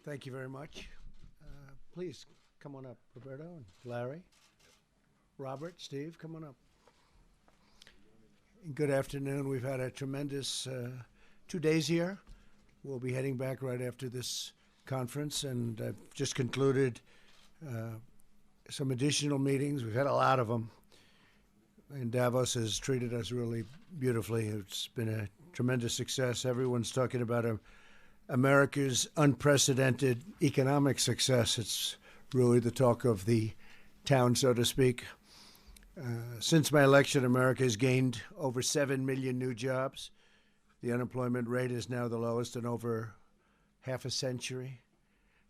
Thank you very much. Please come on up, Roberto and Larry. Robert, Steve, come on up. Good afternoon. We've had a tremendous 2 days here. We'll be heading back right after this conference, and I've just concluded some additional meetings. We've had a lot of them, and Davos has treated us really beautifully. It's been a tremendous success. Everyone's talking about America's unprecedented economic success. It's really the talk of the town, so to speak. Since my election, America has gained over 7 million new jobs. The unemployment rate is now the lowest in over half a century.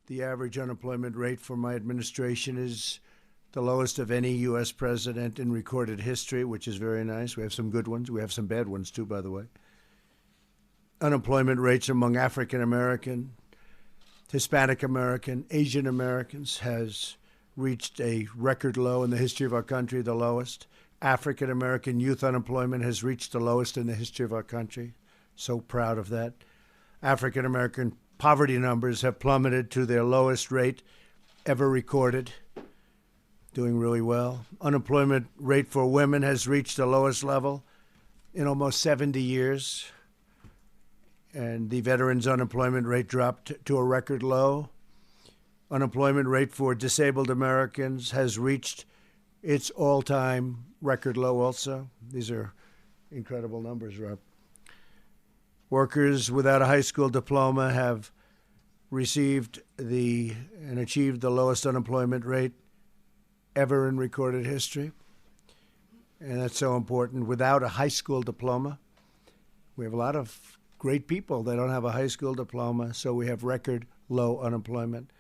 The average unemployment rate for my administration is the lowest of any U.S. president in recorded history, which is very nice. We have some good ones. We have some bad ones, too, by the way. Unemployment rates among African American, Hispanic American, Asian Americans has reached a record low in the history of our country, the lowest. African American youth unemployment has reached the lowest in the history of our country. So proud of that. African American poverty numbers have plummeted to their lowest rate ever recorded. Doing really well. Unemployment rate for women has reached the lowest level in almost 70 years. And the veterans' unemployment rate dropped to a record low. Unemployment rate for disabled Americans has reached its all-time record low also. These are incredible numbers, Rob. Workers without a high school diploma have received and achieved the lowest unemployment rate ever in recorded history. And that's so important. Without a high school diploma, we have a lot of great people that don't have a high school diploma, so we have record low unemployment.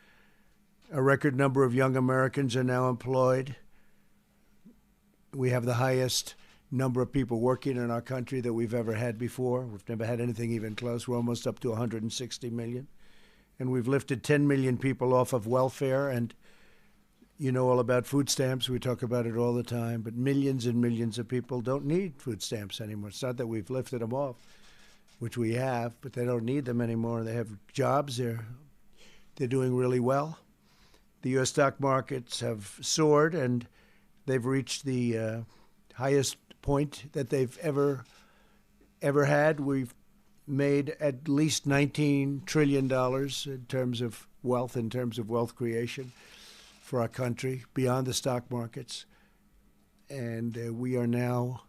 A record number of young Americans are now employed. We have the highest number of people working in our country that we've ever had before. We've never had anything even close. We're almost up to 160 million. And we've lifted 10 million people off of welfare. And you know all about food stamps. We talk about it all the time. But millions and millions of people don't need food stamps anymore. It's not that we've lifted them off, which we have, but they don't need them anymore. They have jobs. They're doing really well. The U.S. stock markets have soared, and they've reached the highest point that they've ever had. We've made at least $19 trillion in terms of wealth creation for our country beyond the stock markets. And we are now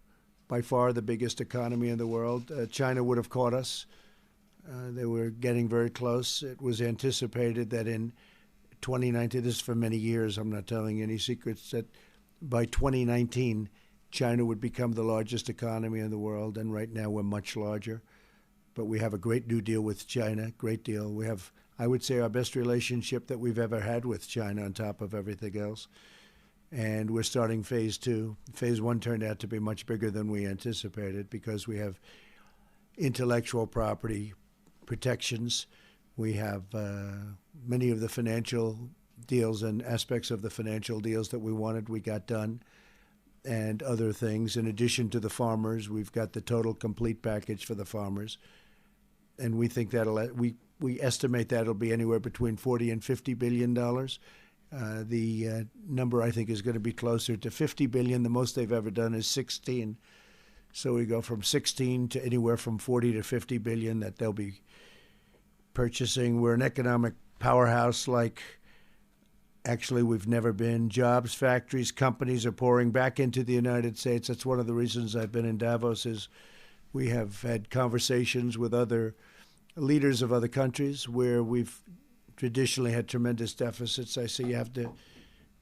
by far the biggest economy in the world. China would have caught us. They were getting very close. It was anticipated that in 2019, this is for many years, I'm not telling you any secrets, that by 2019, China would become the largest economy in the world, and right now we're much larger. But we have a great new deal with China, great deal. We have, I would say, our best relationship that we've ever had with China on top of everything else. And we're starting phase two. Phase one turned out to be much bigger than we anticipated because we have intellectual property protections. We have many of the financial deals and aspects of the financial deals that we wanted, we got done, and other things. In addition to the farmers, we've got the total complete package for the farmers. And we think we estimate that'll be anywhere between $40 and $50 billion. The number, I think, is going to be closer to 50 billion. The most they've ever done is 16. So we go from 16 to anywhere from 40 to 50 billion that they'll be purchasing. We're an economic powerhouse like actually we've never been. Jobs, factories, companies are pouring back into the United States. That's one of the reasons I've been in Davos is we have had conversations with other leaders of other countries where we've traditionally had tremendous deficits. I say you have to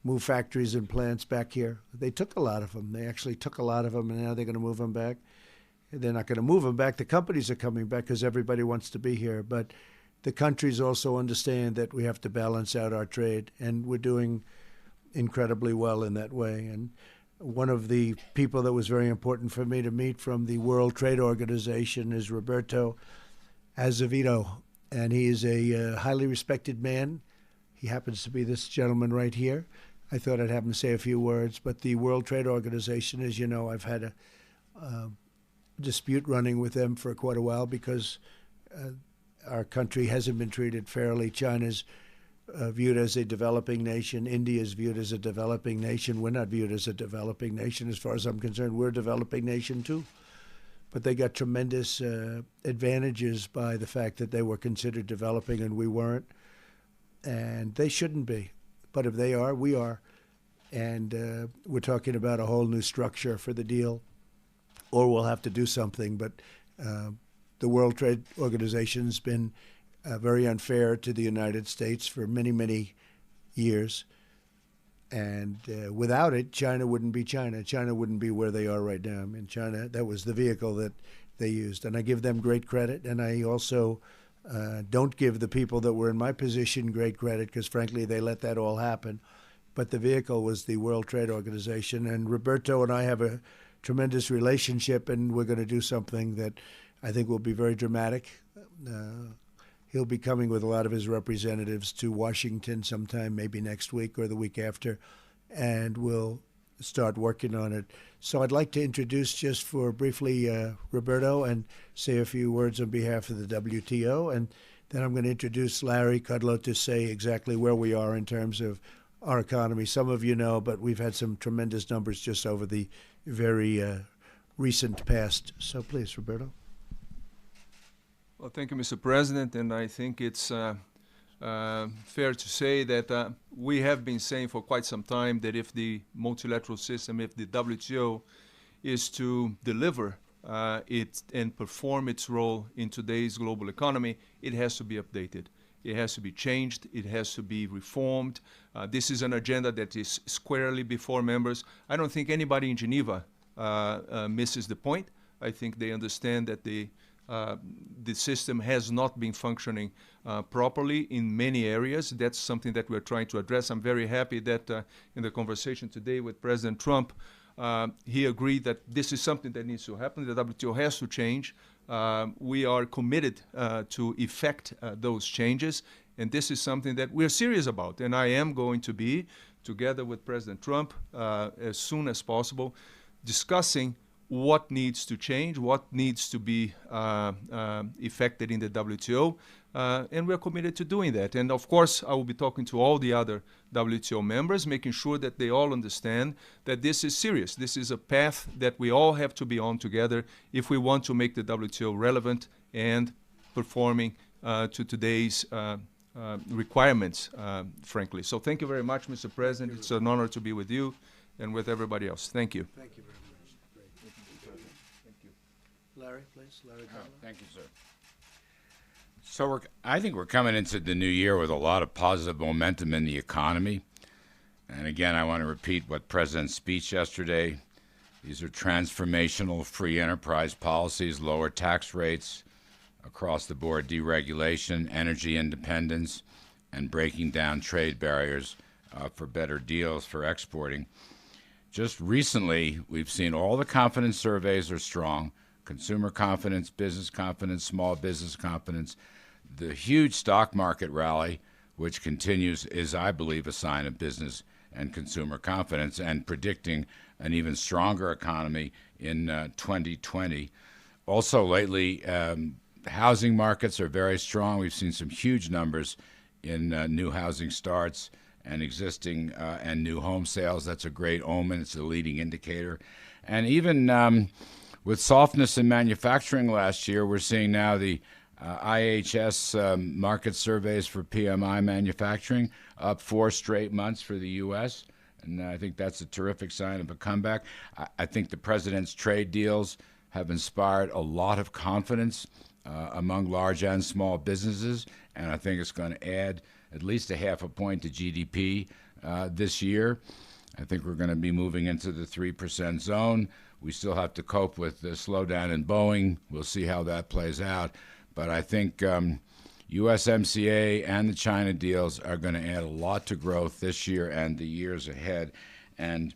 move factories and plants back here. They took a lot of them. They actually took a lot of them, and now they're going to move them back. They're not going to move them back. The companies are coming back because everybody wants to be here. But the countries also understand that we have to balance out our trade, and we're doing incredibly well in that way. And one of the people that was very important for me to meet from the World Trade Organization is Roberto Azevedo. And he is a highly respected man. He happens to be this gentleman right here. I thought I'd have him say a few words. But the World Trade Organization, as you know, I've had a dispute running with them for quite a while because our country hasn't been treated fairly. China's viewed as a developing nation. India is viewed as a developing nation. We're not viewed as a developing nation. As far as I'm concerned, we're a developing nation too. But they got tremendous advantages by the fact that they were considered developing and we weren't. And they shouldn't be. But if they are, we are. And we're talking about a whole new structure for the deal. Or we'll have to do something. But the World Trade Organization's been very unfair to the United States for many, many years. And without it, China wouldn't be China. China wouldn't be where they are right now. I mean, China, that was the vehicle that they used. And I give them great credit. And I also don't give the people that were in my position great credit because, frankly, they let that all happen. But the vehicle was the World Trade Organization. And Roberto and I have a tremendous relationship, and we're going to do something that I think will be very dramatic. He'll be coming with a lot of his representatives to Washington sometime, maybe next week or the week after, and we'll start working on it. So I'd like to introduce just for briefly Roberto and say a few words on behalf of the WTO, and then I'm going to introduce Larry Kudlow to say exactly where we are in terms of our economy. Some of you know, but we've had some tremendous numbers just over the very recent past. So please, Roberto. Well, thank you, Mr. President, and I think it's fair to say that we have been saying for quite some time that if the multilateral system, if the WTO is to deliver it and perform its role in today's global economy, it has to be updated. It has to be changed. It has to be reformed. This is an agenda that is squarely before members. I don't think anybody in Geneva misses the point. I think they understand that the system has not been functioning properly in many areas. That's something that we're trying to address. I'm very happy that in the conversation today with President Trump, he agreed that this is something that needs to happen. The WTO has to change. We are committed to effect those changes, and this is something that we're serious about. And I am going to be, together with President Trump, as soon as possible, discussing what needs to change, what needs to be effected in the WTO, and we're committed to doing that. And of course, I will be talking to all the other WTO members, making sure that they all understand that this is serious. This is a path that we all have to be on together if we want to make the WTO relevant and performing to today's requirements, frankly. So thank you very much, Mr. President. It's an honor to be with you and with everybody else. Thank you. Thank you very much. Larry, please. Larry Kudlow. Thank you, sir. So I think we're coming into the new year with a lot of positive momentum in the economy. And again, I want to repeat what President's speech yesterday. These are transformational free enterprise policies, lower tax rates, across the board deregulation, energy independence, and breaking down trade barriers for better deals for exporting. Just recently, we've seen all the confidence surveys are strong. Consumer confidence, business confidence, small business confidence. The huge stock market rally, which continues, is, I believe, a sign of business and consumer confidence and predicting an even stronger economy in 2020. Also, lately, housing markets are very strong. We've seen some huge numbers in new housing starts and existing and new home sales. That's a great omen. It's a leading indicator. And even with softness in manufacturing last year, we're seeing now the IHS market surveys for PMI manufacturing up 4 straight months for the U.S., and I think that's a terrific sign of a comeback. I think the president's trade deals have inspired a lot of confidence among large and small businesses, and I think it's going to add at least 0.5 point to GDP this year. I think we're going to be moving into the 3% zone. We still have to cope with the slowdown in Boeing. We'll see how that plays out. But I think USMCA and the China deals are going to add a lot to growth this year and the years ahead. And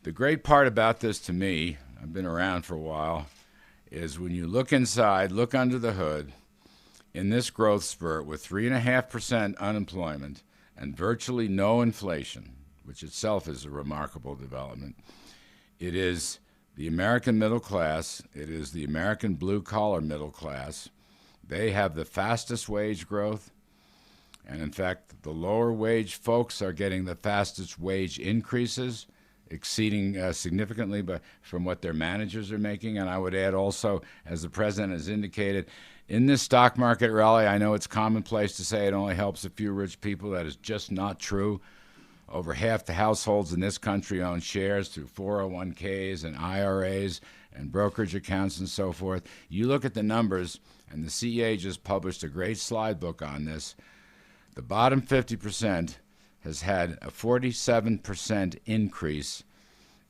the great part about this to me, I've been around for a while, is when you look inside, look under the hood, in this growth spurt with 3.5% unemployment and virtually no inflation, which itself is a remarkable development, it is the American middle class, it is the American blue-collar middle class They have the fastest wage growth. And in fact, the lower wage folks are getting the fastest wage increases, exceeding significantly from what their managers are making. And I would add also, as the president has indicated, in this stock market rally, I know it's commonplace to say it only helps a few rich people. That is just not true. Over half the households in this country own shares through 401ks and IRAs and brokerage accounts and so forth. You look at the numbers, and the CEA just published a great slide book on this. The bottom 50% has had a 47% increase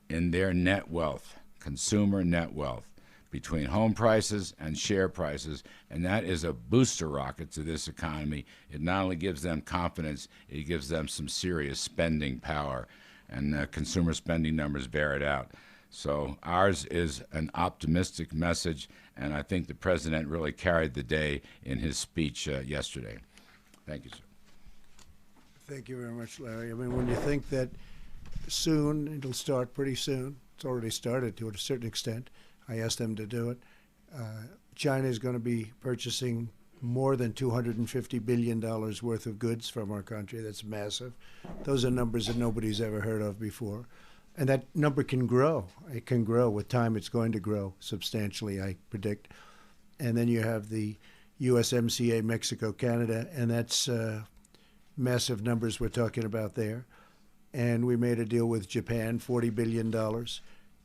in their net wealth, consumer net wealth, between home prices and share prices, and that is a booster rocket to this economy. It not only gives them confidence, it gives them some serious spending power, and consumer spending numbers bear it out. So ours is an optimistic message, and I think the president really carried the day in his speech yesterday. Thank you, sir. Thank you very much, Larry. I mean, when you think that soon, it'll start pretty soon. It's already started to a certain extent. I asked them to do it. China is going to be purchasing more than $250 billion worth of goods from our country. That's massive. Those are numbers that nobody's ever heard of before. And that number can grow. It can grow. With time, it's going to grow substantially, I predict. And then you have the USMCA, Mexico, Canada, and that's massive numbers we're talking about there. And we made a deal with Japan, $40 billion.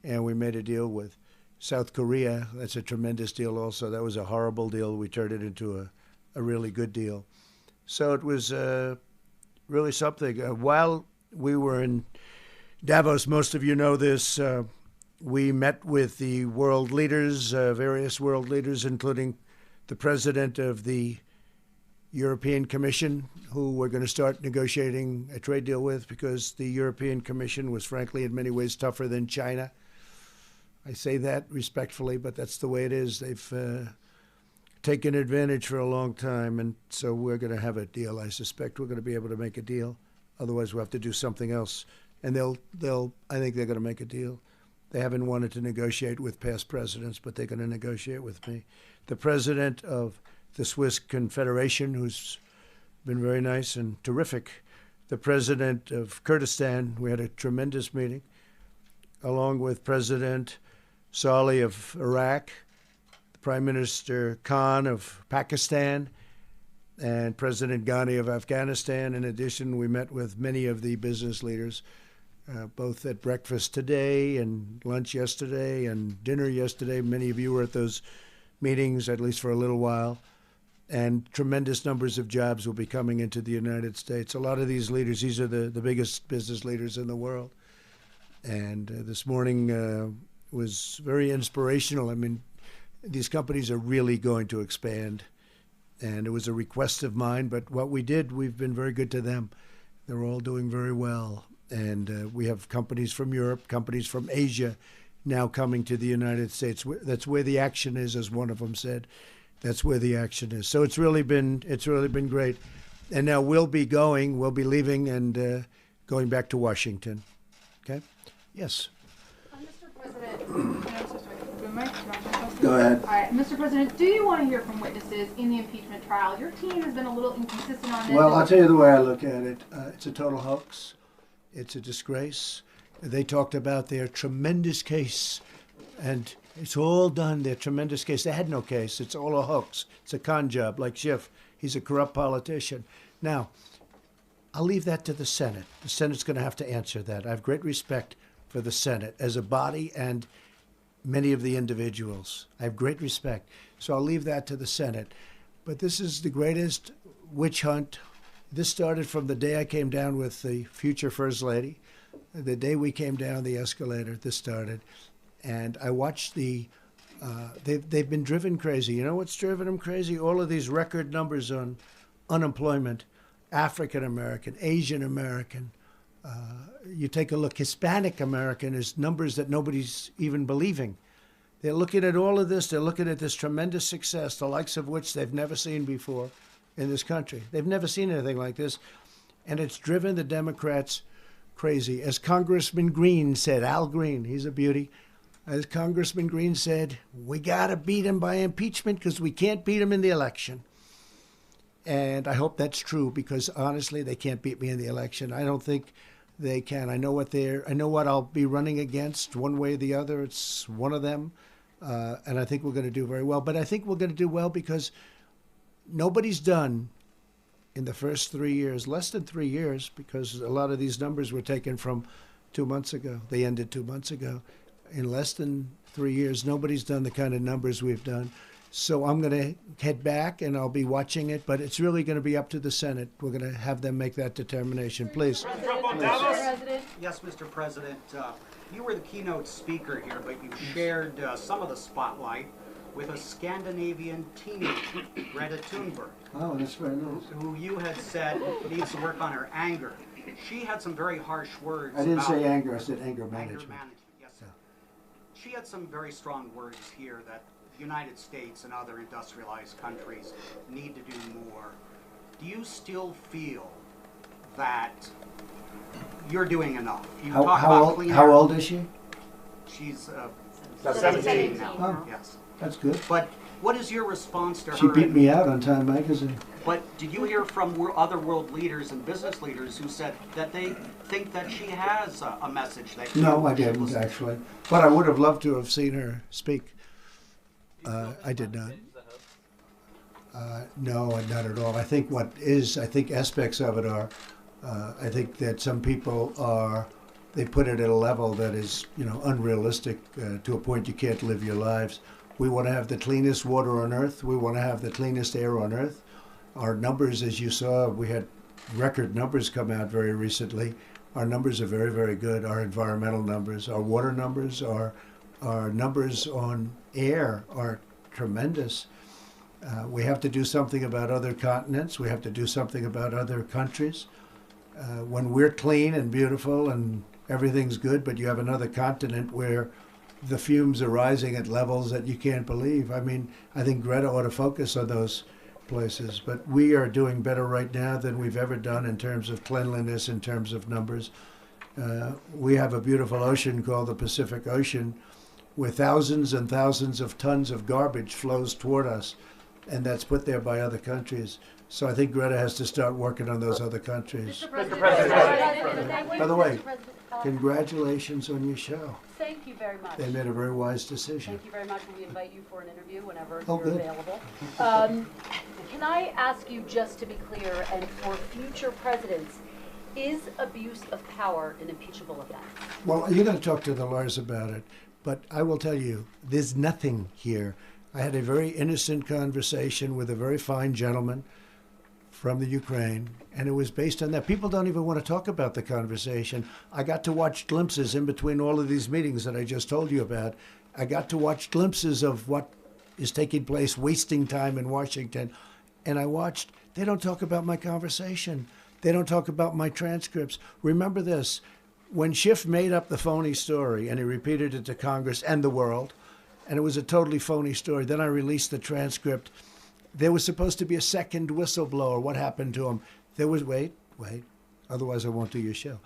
And we made a deal with South Korea. That's a tremendous deal also. That was a horrible deal. We turned it into a really good deal. So it was really something. While we were in Davos, most of you know this, we met with the world leaders, various world leaders, including the president of the European Commission, who we're going to start negotiating a trade deal with, because the European Commission was, frankly, in many ways tougher than China. I say that respectfully, but that's the way it is. They've taken advantage for a long time, and so we're going to have a deal. I suspect we're going to be able to make a deal. Otherwise, we'll have to do something else. And I think they're going to make a deal. They haven't wanted to negotiate with past presidents, but they're going to negotiate with me. The president of the Swiss Confederation, who's been very nice and terrific. The president of Kurdistan, we had a tremendous meeting, along with President Saleh of Iraq, Prime Minister Khan of Pakistan, and President Ghani of Afghanistan. In addition, we met with many of the business leaders, both at breakfast today and lunch yesterday and dinner yesterday. Many of you were at those meetings, at least for a little while. And tremendous numbers of jobs will be coming into the United States. A lot of these leaders, these are the biggest business leaders in the world. And this morning was very inspirational. I mean, these companies are really going to expand. And it was a request of mine, but what we did, we've been very good to them. They're all doing very well. And we have companies from Europe, companies from Asia now coming to the United States. That's where the action is, as one of them said. That's where the action is. So it's really been great. And now we'll be leaving and going back to Washington. Okay? Yes. Mr. President, I'm so sorry. Go ahead. All right, Mr. President, do you want to hear from witnesses in the impeachment trial? Your team has been a little inconsistent on this. Well, I'll tell you the way I look at it. It's a total hoax. It's a disgrace. They talked about their tremendous case, and it's all done, their tremendous case. They had no case. It's all a hoax. It's a con job, like Schiff. He's a corrupt politician. Now, I'll leave that to the Senate. The Senate's going to have to answer that. I have great respect for the Senate as a body and many of the individuals. I have great respect. So I'll leave that to the Senate. But this is the greatest witch hunt. This started from the day I came down with the future First Lady. The day we came down the escalator, this started. And I watched they've been driven crazy. You know what's driven them crazy? All of these record numbers on unemployment, African American, Asian American. You take a look, Hispanic American is numbers that nobody's even believing. They're looking at all of this. They're looking at this tremendous success, the likes of which they've never seen before in this country. They've never seen anything like this. And it's driven the Democrats crazy. As Congressman Green said, Al Green, he's a beauty. as Congressman Green said, we got to beat him by impeachment because we can't beat him in the election. And I hope that's true because honestly, they can't beat me in the election. I don't think they can. I know what I'll be running against one way or the other. It's one of them. And I think we're going to do very well. But I think we're going to do well because nobody's done in the first 3 years, less than 3 years, because a lot of these numbers were taken from 2 months ago. They ended 2 months ago. In less than 3 years, nobody's done the kind of numbers we've done. So I'm going to head back and I'll be watching it, but it's really going to be up to the Senate. We're going to have them make that determination. Please. President. Yes, Mr. President. You were the keynote speaker here, but you shared some of the spotlight with a Scandinavian teenager, Greta Thunberg. Oh, that's very nice. Who you had said needs to work on her anger. She had some very harsh words. I didn't about say anger, I said anger management. Anger management, yes. Yeah. She had some very strong words here that the United States and other industrialized countries need to do more. Do you still feel that you're doing enough? You talk about clean how air. old is she? She's 17 now. Oh. Yes. That's good. But what is your response to her? She beat me out on Time Magazine. But did you hear from other world leaders and business leaders who said that they think that she has a message that No, I didn't actually. But I would have loved to have seen her speak. I did not. No, not at all. I think aspects of it are, I think that some people they put it at a level that is, unrealistic to a point you can't live your lives. We want to have the cleanest water on earth. We want to have the cleanest air on earth. Our numbers, as you saw, we had record numbers come out very recently. Our numbers are very, very good. Our environmental numbers, our water numbers, our numbers on air are tremendous. We have to do something about other continents. We have to do something about other countries. When we're clean and beautiful and everything's good, but you have another continent where the fumes are rising at levels that you can't believe. I mean, I think Greta ought to focus on those places. But we are doing better right now than we've ever done in terms of cleanliness, in terms of numbers. We have a beautiful ocean called the Pacific Ocean, where thousands and thousands of tons of garbage flows toward us, and that's put there by other countries. So I think Greta has to start working on those other countries. Mr. President. By the way, congratulations on your show. Thank you very much. They made a very wise decision. Thank you very much. We invite you for an interview whenever Oh, you're good. available. Can I ask you, just to be clear, and for future presidents, is abuse of power an impeachable offense? Well, you're going to talk to the lawyers about it, but I will tell you, there's nothing here. I had a very innocent conversation with a very fine gentleman from the Ukraine, and it was based on that. People don't even want to talk about the conversation. I got to watch glimpses in between all of these meetings that I just told you about. I got to watch glimpses of what is taking place, wasting time in Washington. And I watched, they don't talk about my conversation. They don't talk about my transcripts. Remember this, when Schiff made up the phony story and he repeated it to Congress and the world, and it was a totally phony story, then I released the transcript. There was supposed to be a second whistleblower. What happened to him? There was, wait, otherwise I won't do your show.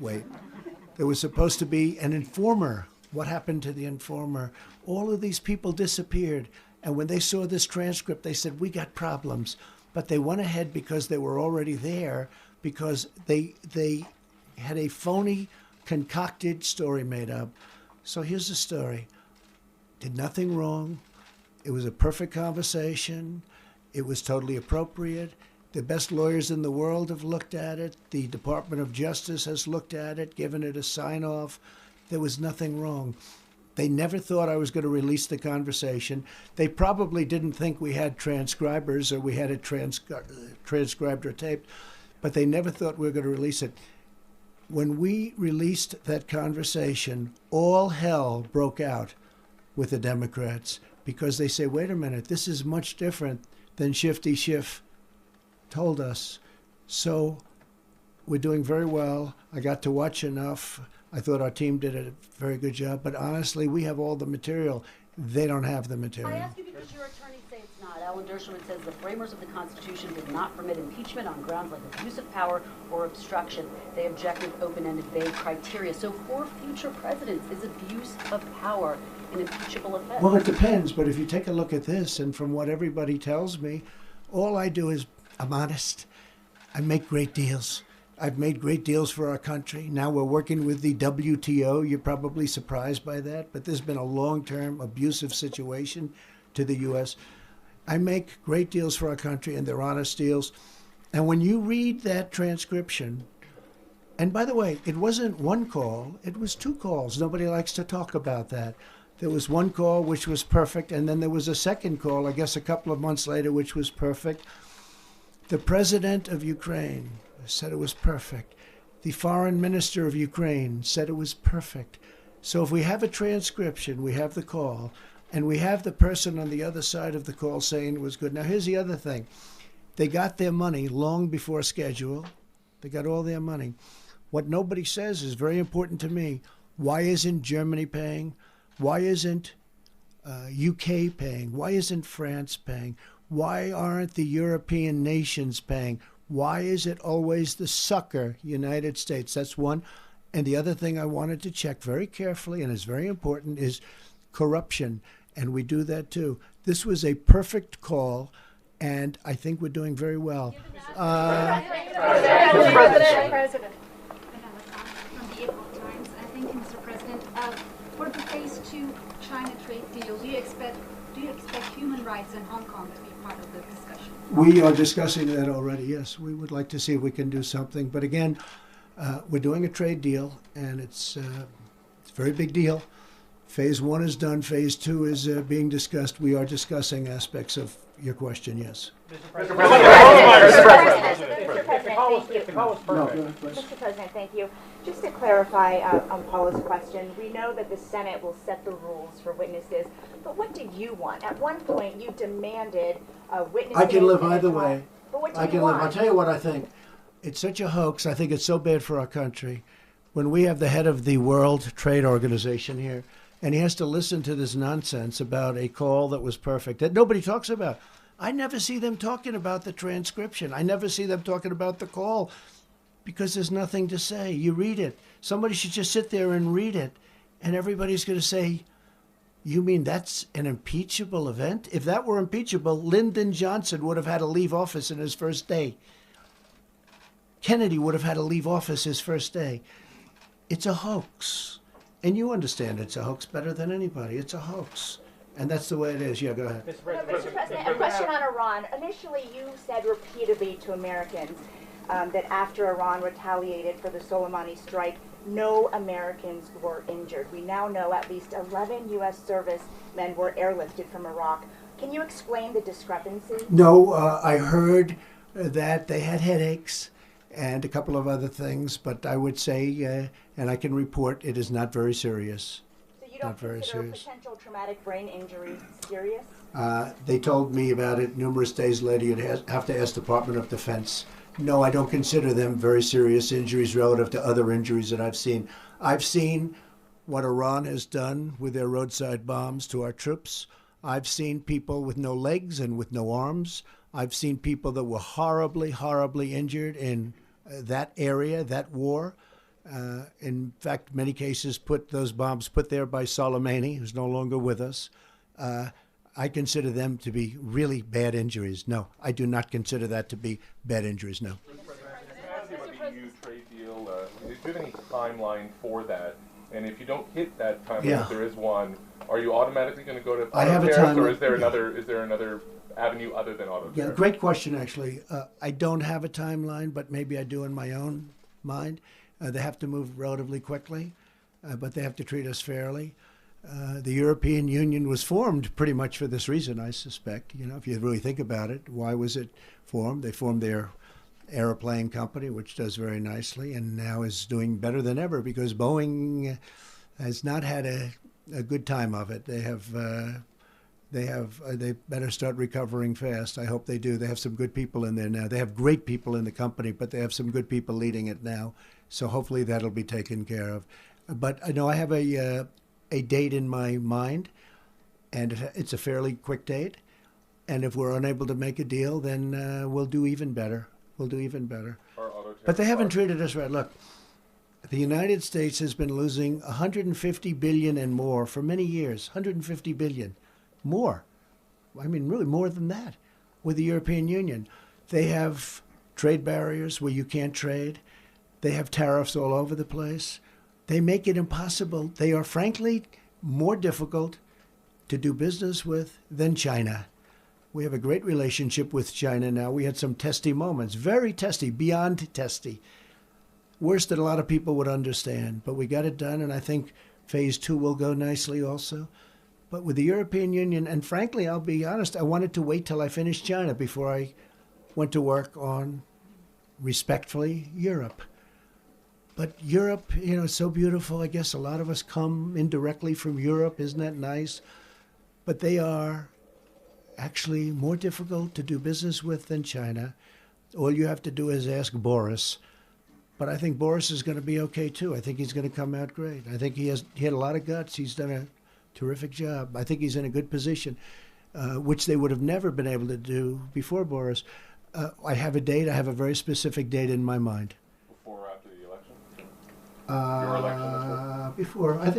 Wait. There was supposed to be an informer. What happened to the informer? All of these people disappeared. And when they saw this transcript, they said, we got problems. But they went ahead because they were already there, because they had a phony, concocted story made up. So here's the story. Did nothing wrong. It was a perfect conversation. It was totally appropriate. The best lawyers in the world have looked at it. The Department of Justice has looked at it, given it a sign-off. There was nothing wrong. They never thought I was going to release the conversation. They probably didn't think we had transcribers or we had it transcribed or taped, but they never thought we were going to release it. When we released that conversation, all hell broke out with the Democrats because they say, wait a minute, this is much different than Shifty Schiff told us. So we're doing very well. I got to watch enough. I thought our team did a very good job. But honestly, we have all the material. They don't have the material. I ask you because your attorneys say it's not. Alan Dershowitz says the framers of the Constitution did not permit impeachment on grounds like abuse of power or obstruction. They objected open-ended vague criteria. So for future presidents, is abuse of power an impeachable offense? Well, it depends, but if you take a look at this, and from what everybody tells me, all I do is, I'm honest, I make great deals. I've made great deals for our country. Now we're working with the WTO. You're probably surprised by that, but there's been a long-term abusive situation to the U.S. I make great deals for our country, and they're honest deals. And when you read that transcription, and by the way, it wasn't one call, it was two calls. Nobody likes to talk about that. There was one call which was perfect, and then there was a second call, I guess a couple of months later, which was perfect. The president of Ukraine said it was perfect. The foreign minister of Ukraine said it was perfect. So if we have a transcription, we have the call, and we have the person on the other side of the call saying it was good. Now, here's the other thing. They got their money long before schedule. They got all their money. What nobody says is very important to me. Why isn't Germany paying? Why isn't UK paying? Why isn't France paying? Why aren't the European nations paying? Why is it always the sucker, United States? That's one. And the other thing I wanted to check very carefully, and is very important, is corruption. And we do that too. This was a perfect call, and I think we're doing very well. President. From the Epoch Times. Thank you, Mr. President. For the phase 2 China trade deal, do you expect human rights in Hong Kong to be part of the discussion? We are discussing that already, yes. We would like to see if we can do something. But again, we're doing a trade deal, and it's a very big deal. Phase 1 is done. Phase 2 is being discussed. We are discussing aspects of your question, yes. Mr. President, thank you. Just to clarify on Paula's question, we know that the Senate will set the rules for witnesses, but what do you want? At one point, you demanded witnesses. I can live either way. But what do I you can want? live. I'll tell you what I think. It's such a hoax. I think it's so bad for our country. When we have the head of the World Trade Organization here, and he has to listen to this nonsense about a call that was perfect, that nobody talks about. I never see them talking about the transcription. I never see them talking about the call because there's nothing to say. You read it. Somebody should just sit there and read it, and everybody's going to say, you mean that's an impeachable event? If that were impeachable, Lyndon Johnson would have had to leave office in his first day. Kennedy would have had to leave office his first day. It's a hoax. And you understand it's a hoax better than anybody. It's a hoax. And that's the way it is. Yeah, go ahead. Mr. President, a question on Iran. Initially, you said repeatedly to Americans that after Iran retaliated for the Soleimani strike, no Americans were injured. We now know at least 11 U.S. servicemen were airlifted from Iraq. Can you explain the discrepancy? No, I heard that they had headaches and a couple of other things, but I would say, and I can report, it is not very serious. So you don't consider a potential traumatic brain injury serious? They told me about it numerous days later. You'd have to ask Department of Defense. No, I don't consider them very serious injuries relative to other injuries that I've seen. I've seen what Iran has done with their roadside bombs to our troops. I've seen people with no legs and with no arms. I've seen people that were horribly, horribly injured in that area, that war. In fact, many cases those bombs put there by Soleimani, who's no longer with us. I consider them to be really bad injuries. No, I do not consider that to be bad injuries, no. The EU trade deal, do you have any timeline for that? And if you don't hit that timeline, if there is one, are you automatically going to go to auto tariffs, or is there another avenue other than auto tariffs? Yeah, great question, actually. I don't have a timeline, but maybe I do in my own mind. They have to move relatively quickly, but they have to treat us fairly. The European Union was formed pretty much for this reason, I suspect. You know, if you really think about it, why was it formed? They formed their airplane company, which does very nicely, and now is doing better than ever because Boeing has not had a good time of it. They better start recovering fast. I hope they do. They have some good people in there now. They have great people in the company, but they have some good people leading it now. So hopefully that'll be taken care of. But I know I have a date in my mind, and it's a fairly quick date. And if we're unable to make a deal, then we'll do even better. We'll do even better. But they haven't treated us right. Look, the United States has been losing 150 billion and more for many years. 150 billion more. I mean, really more than that with the European Union. They have trade barriers where you can't trade. They have tariffs all over the place. They make it impossible. They are, frankly, more difficult to do business with than China. We have a great relationship with China now. We had some testy moments, very testy, beyond testy. Worse than a lot of people would understand. But we got it done, and I think phase 2 will go nicely also. But with the European Union, and frankly, I'll be honest, I wanted to wait till I finished China before I went to work on, respectfully, Europe. But Europe, you know, is so beautiful. I guess a lot of us come indirectly from Europe. Isn't that nice? But they are actually more difficult to do business with than China. All you have to do is ask Boris. But I think Boris is going to be okay, too. I think he's going to come out great. I think he had a lot of guts. He's done a terrific job. I think he's in a good position, which they would have never been able to do before Boris. I have a date. I have a very specific date in my mind. Before or after the election? Your election? Before. I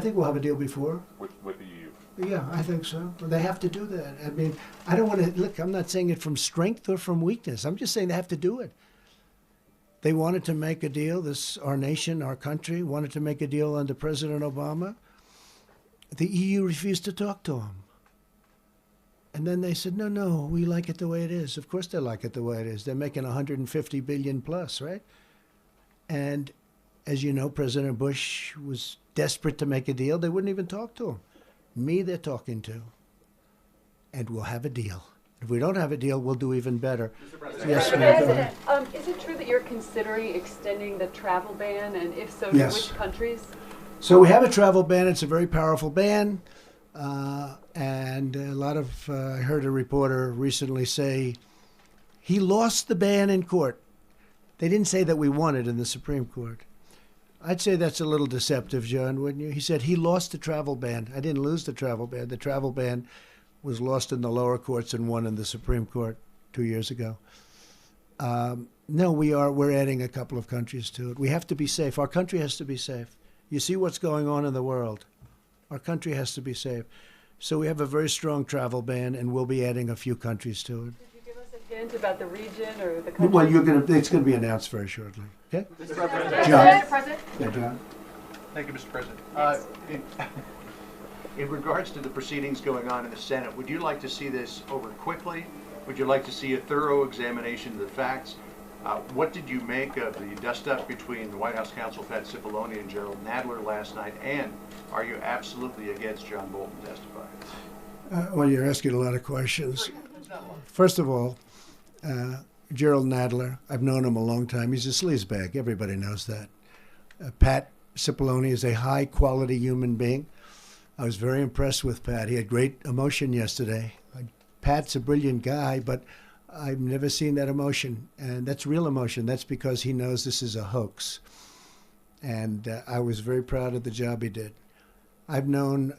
think we'll have a deal before. With the EU? Yeah, I think so. They have to do that. I mean, I don't want to, look, I'm not saying it from strength or from weakness. I'm just saying they have to do it. They wanted to make a deal, our nation, our country, wanted to make a deal under President Obama. The EU refused to talk to him. And then they said, no, we like it the way it is. Of course they like it the way it is. They're making 150 billion plus, right? And as you know, President Bush was desperate to make a deal. They wouldn't even talk to him. Me, they're talking to. And we'll have a deal. If we don't have a deal, we'll do even better. Yes, ma'am. Is it true that you're considering extending the travel ban? And if so, yes. To which countries? So we have a travel ban. It's a very powerful ban. And a lot of, I heard a reporter recently say, he lost the ban in court. They didn't say that we won it in the Supreme Court. I'd say that's a little deceptive, John, wouldn't you? He said he lost the travel ban. I didn't lose the travel ban. The travel ban was lost in the lower courts and won in the Supreme Court 2 years ago. No, we're adding a couple of countries to it. We have to be safe. Our country has to be safe. You see what's going on in the world. Our country has to be safe. So we have a very strong travel ban, and we'll be adding a few countries to it. Did you give us a hint about the region or the country? Well, it's going to be announced very shortly. Okay? Mr. President. Yeah, John. Thank you, Mr. President. In regards to the proceedings going on in the Senate, would you like to see this over quickly? Would you like to see a thorough examination of the facts? What did you make of the dust-up between the White House counsel Pat Cipollone and Gerald Nadler last night? And are you absolutely against John Bolton testifying? Well, you're asking a lot of questions. First of all, Gerald Nadler, I've known him a long time. He's a sleazebag. Everybody knows that. Pat Cipollone is a high-quality human being. I was very impressed with Pat. He had great emotion yesterday. Pat's a brilliant guy, but I've never seen that emotion. And that's real emotion. That's because he knows this is a hoax. And I was very proud of the job he did. I've known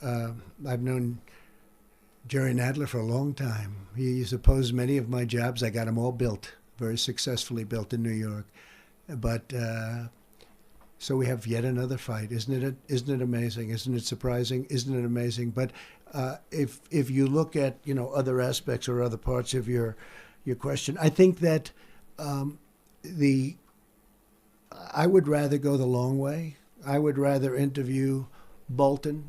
Jerry Nadler for a long time. He's opposed many of my jobs. I got them all built, very successfully built in New York. But so we have yet another fight. Isn't it amazing? Isn't it surprising? Isn't it amazing? But if you look at other aspects or other parts of your question, I think that I would rather go the long way. I would rather interview Bolton.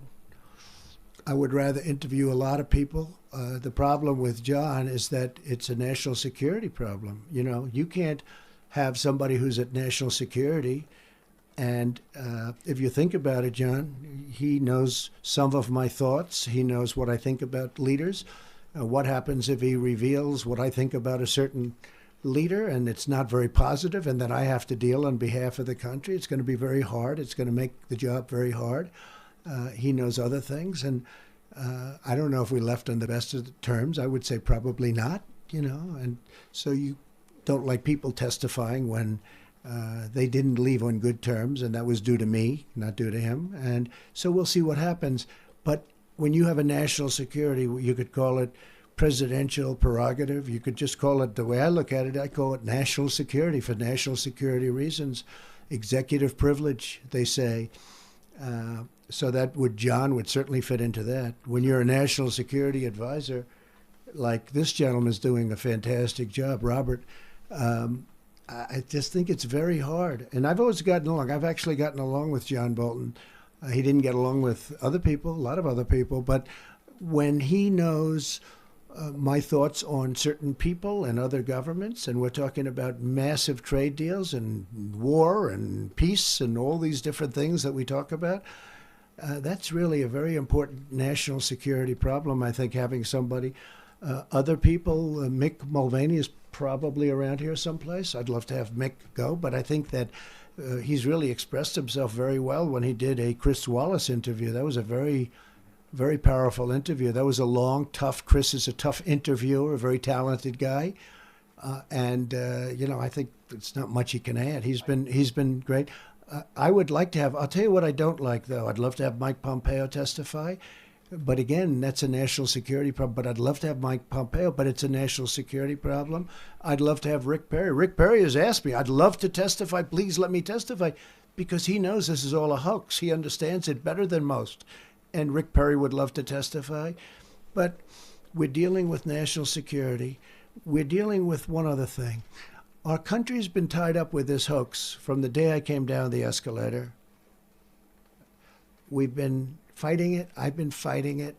I would rather interview a lot of people. The problem with John is that it's a national security problem. You can't have somebody who's at national security. And if you think about it, John, he knows some of my thoughts. He knows what I think about leaders. What happens if he reveals what I think about a certain leader and it's not very positive, and then I have to deal on behalf of the country? It's going to be very hard. It's going to make the job very hard. He knows other things, and I don't know if we left on the best of terms. I would say probably not, and so you don't like people testifying when they didn't leave on good terms, and that was due to me, not due to him. And so we'll see what happens. But when you have a national security, you could call it presidential prerogative. You could just call it, the way I look at it, I call it national security for national security reasons. Executive privilege, they say. So that John would certainly fit into that. When you're a national security advisor, like this gentleman's doing a fantastic job, Robert, I just think it's very hard. And I've always gotten along. I've actually gotten along with John Bolton. He didn't get along with other people, a lot of other people, but when he knows my thoughts on certain people and other governments, and we're talking about massive trade deals and war and peace and all these different things that we talk about, that's really a very important national security problem, I think, having somebody. Other people, Mick Mulvaney is probably around here someplace. I'd love to have Mick go, but I think that he's really expressed himself very well when he did a Chris Wallace interview. That was a very, very powerful interview. That was a long, tough. Chris is a tough interviewer, a very talented guy, and I think it's not much he can add. He's been great. I would like to have. I'll tell you what I don't like, though. I'd love to have Mike Pompeo testify, but again, that's a national security problem. But I'd love to have Mike Pompeo, but it's a national security problem. I'd love to have Rick Perry. Rick Perry has asked me, I'd love to testify. Please let me testify, because he knows this is all a hoax. He understands it better than most. And Rick Perry would love to testify. But we're dealing with national security. We're dealing with one other thing. Our country's been tied up with this hoax from the day I came down the escalator. We've been fighting it. I've been fighting it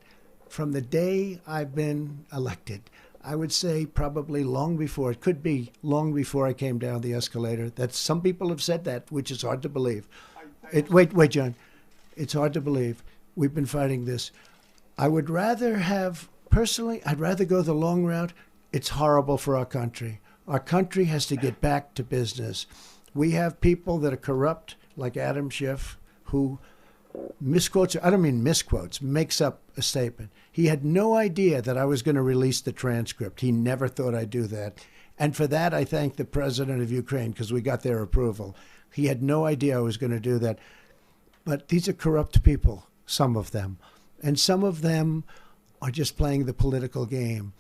from the day I've been elected. I would say probably long before. It could be long before I came down the escalator. That some people have said that, which is hard to believe. Wait, John. It's hard to believe. We've been fighting this. I would rather have, personally, I'd rather go the long route. It's horrible for our country. Our country has to get back to business. We have people that are corrupt, like Adam Schiff, who misquotes, I don't mean misquotes, makes up a statement. He had no idea that I was going to release the transcript. He never thought I'd do that. And for that, I thank the president of Ukraine, because we got their approval. He had no idea I was going to do that. But these are corrupt people, some of them. And some of them are just playing the political game.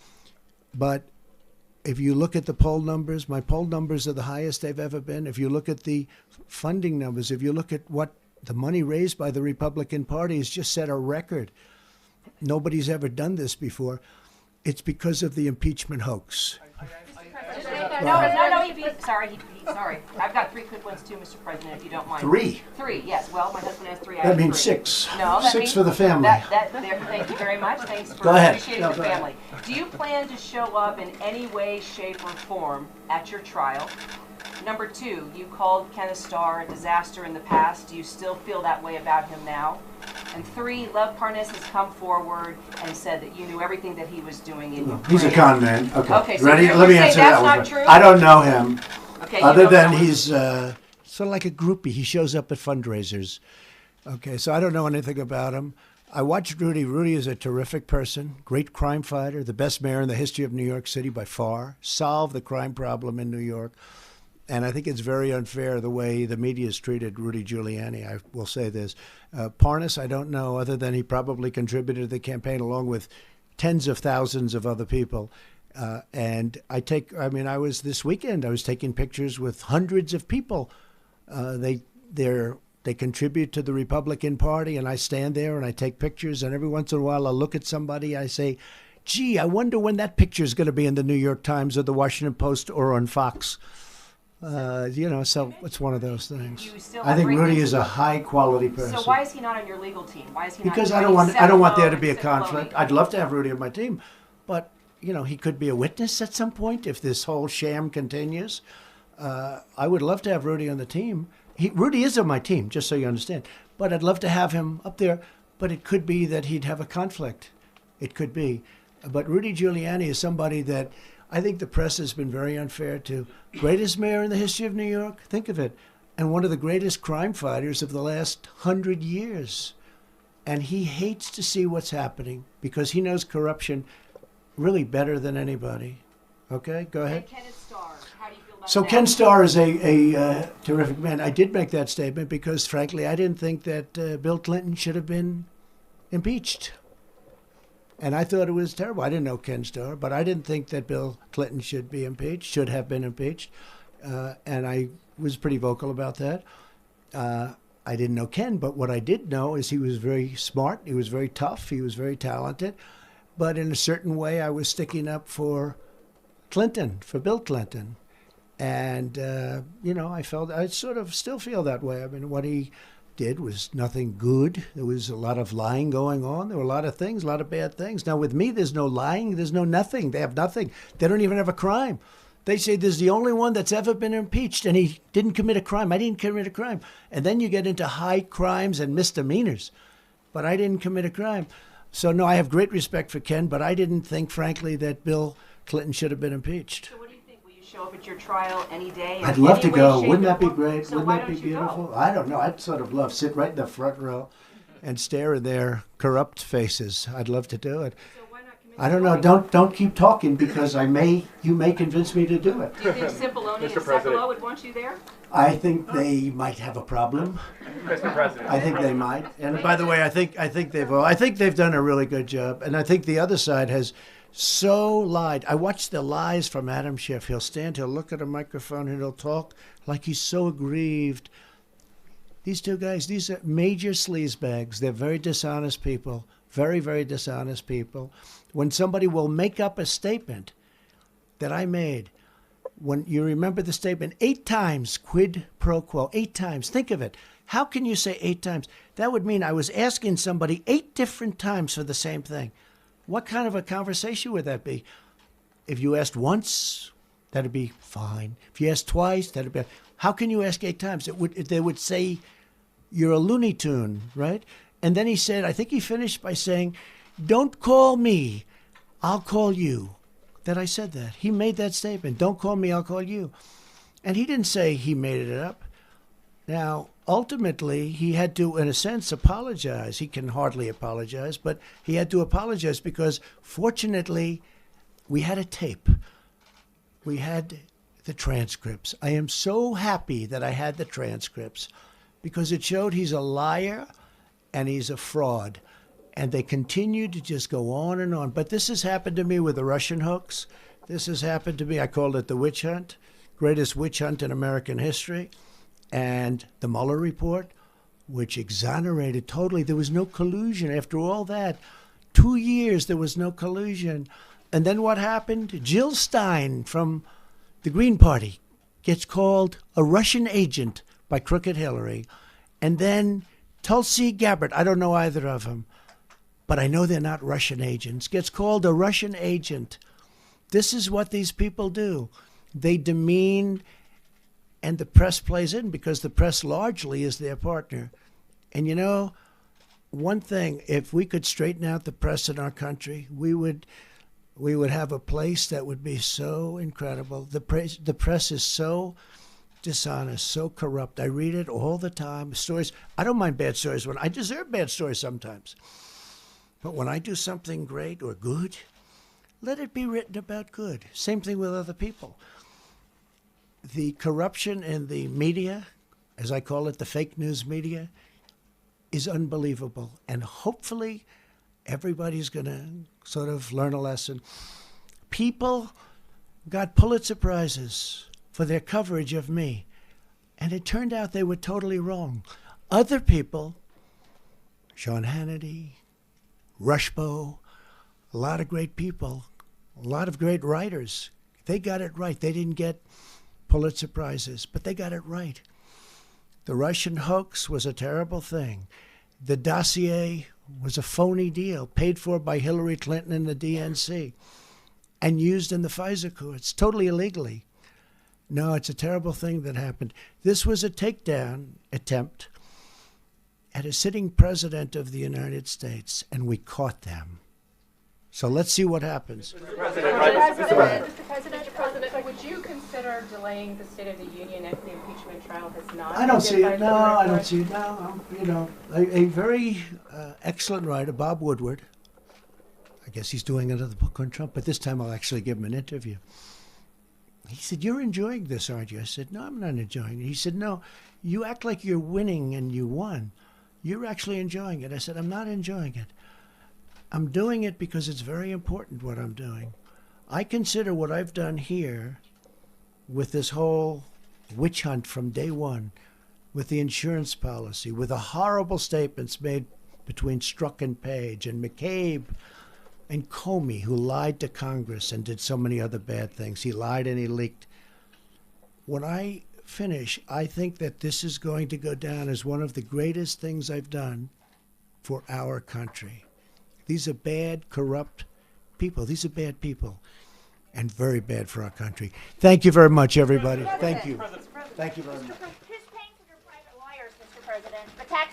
But if you look at the poll numbers, my poll numbers are the highest they've ever been. If you look at the funding numbers, if you look at what the money raised by the Republican Party has just set a record. Nobody's ever done this before. It's because of the impeachment hoax. Sorry. I've got 3 quick ones too, Mr. President, if you don't mind. 3? 3, yes. Well, my husband has 3. That means 6. No, that 6 means for the family. Thank you very much. Thanks for Go ahead. appreciating the family. Do you plan to show up in any way, shape, or form at your trial? Number 2, you called Kenneth Starr a disaster in the past. Do you still feel that way about him now? And 3, Lev Parnas has come forward and said that you knew everything that he was doing in Ukraine. He's a con man. Okay. So Ready? Let me answer that one. Not true? I don't know him. Okay, other than he's sort of like a groupie. He shows up at fundraisers. Okay, so I don't know anything about him. I watched Rudy. Rudy is a terrific person, great crime fighter, the best mayor in the history of New York City by far, solved the crime problem in New York. And I think it's very unfair the way the media has treated Rudy Giuliani. I will say this. Parnas, I don't know, other than he probably contributed to the campaign along with tens of thousands of other people. I was this weekend, I was taking pictures with hundreds of people. They contribute to the Republican Party, and I stand there and I take pictures, and every once in a while I'll look at somebody, I say, gee, I wonder when that picture is going to be in the New York Times or the Washington Post or on Fox. So it's one of those things. I think Rudy is a high quality person. So why is he not on your legal team? Why is he because not? Because I don't want there to be a conflict. I'd love to have Rudy on my team, but he could be a witness at some point if this whole sham continues. I would love to have Rudy on the team. Rudy is on my team, just so you understand. But I'd love to have him up there. But it could be that he'd have a conflict. It could be. But Rudy Giuliani is somebody that I think the press has been very unfair to. Greatest mayor in the history of New York, think of it, and one of the greatest crime fighters of the last 100 years. And he hates to see what's happening because he knows corruption really better than anybody. Okay, go ahead. Kenneth Starr, how do you feel about so that? Ken Starr is a terrific man. I did make that statement because, frankly, I didn't think that Bill Clinton should have been impeached. And I thought it was terrible. I didn't know Ken Starr, but I didn't think that Bill Clinton should be impeached, should have been impeached. And I was pretty vocal about that. I didn't know Ken, but what I did know is he was very smart. He was very tough. He was very talented. But in a certain way, I was sticking up for Clinton, for Bill Clinton. And, I sort of still feel that way. I mean, what he did was nothing good. There was a lot of lying going on. There were a lot of things, a lot of bad things. Now, with me, there's no lying. There's no nothing. They have nothing. They don't even have a crime. They say there's the only one that's ever been impeached, and he didn't commit a crime. I didn't commit a crime. And then you get into high crimes and misdemeanors. But I didn't commit a crime. So, no, I have great respect for Ken, but I didn't think, frankly, that Bill Clinton should have been impeached. So what do you think? Will you show up at your trial any day? I'd love to go. Wouldn't that be great? Wouldn't that be beautiful? I don't know. I'd sort of love to sit right in the front row and stare at their corrupt faces. I'd love to do it. I don't know. Don't keep talking because you may convince me to do it. Do you think Cipollone and Cepolo would want you there? I think they might have a problem. Mr. President. I think they might. And by the way, I think they've done a really good job. And I think the other side has so lied. I watched the lies from Adam Schiff. He'll stand, he'll look at a microphone, and he'll talk like he's so aggrieved. These two guys, these are major sleazebags. They're very dishonest people, very, very dishonest people. When somebody will make up a statement that I made, when you remember the statement 8 times, quid pro quo, 8 times. Think of it. How can you say 8 times? That would mean I was asking somebody 8 different times for the same thing. What kind of a conversation would that be? If you asked once, that'd be fine. If you asked twice, that'd be. How can you ask 8 times? They would say you're a Looney Tune, right? And then he said, I think he finished by saying, don't call me, I'll call you. That I said that. He made that statement. Don't call me, I'll call you. And he didn't say he made it up. Now, ultimately, he had to, in a sense, apologize. He can hardly apologize, but he had to apologize because, fortunately, we had a tape. We had the transcripts. I am so happy that I had the transcripts because it showed he's a liar and he's a fraud. And they continue to just go on and on. But this has happened to me with the Russian hoax. This has happened to me, I called it the witch hunt, greatest witch hunt in American history. And the Mueller report, which exonerated totally. There was no collusion. After all that, 2 years, there was no collusion. And then what happened? Jill Stein from the Green Party gets called a Russian agent by Crooked Hillary. And then Tulsi Gabbard, I don't know either of them, but I know they're not Russian agents, gets called a Russian agent. This is what these people do. They demean, and the press plays in because the press largely is their partner. And you know, one thing, if we could straighten out the press in our country, we would have a place that would be so incredible. The press is so dishonest, so corrupt. I read it all the time. Stories. I don't mind bad stories when I deserve bad stories sometimes. But when I do something great or good, let it be written about good. Same thing with other people. The corruption in the media, as I call it, the fake news media, is unbelievable. And hopefully everybody's going to sort of learn a lesson. People got Pulitzer Prizes for their coverage of me. And it turned out they were totally wrong. Other people, Sean Hannity, Rushbo, a lot of great people, a lot of great writers. They got it right. They didn't get Pulitzer Prizes, but they got it right. The Russian hoax was a terrible thing. The dossier was a phony deal paid for by Hillary Clinton and the DNC and used in the FISA courts, totally illegally. No, it's a terrible thing that happened. This was a takedown attempt at a sitting president of the United States, and we caught them. So let's see what happens. Mr. President, would you consider delaying the State of the Union if the impeachment trial has not? I don't see it. No, I don't see it. No, a very excellent writer, Bob Woodward. I guess he's doing another book on Trump, but this time I'll actually give him an interview. He said, "You're enjoying this, aren't you?" I said, "No, I'm not enjoying it." He said, "No, you act like you're winning and you won. You're actually enjoying it." I said, "I'm not enjoying it. I'm doing it because it's very important what I'm doing. I consider what I've done here with this whole witch hunt from day one, with the insurance policy, with the horrible statements made between Strzok and Page and McCabe and Comey, who lied to Congress and did so many other bad things. He lied and he leaked. When I finish, I think that this is going to go down as one of the greatest things I've done for our country. These are bad, corrupt people. These are bad people and very bad for our country. Thank you very much, everybody. Thank you. Thank you very much. Who's paying for your private lawyers, Mr. President? The tax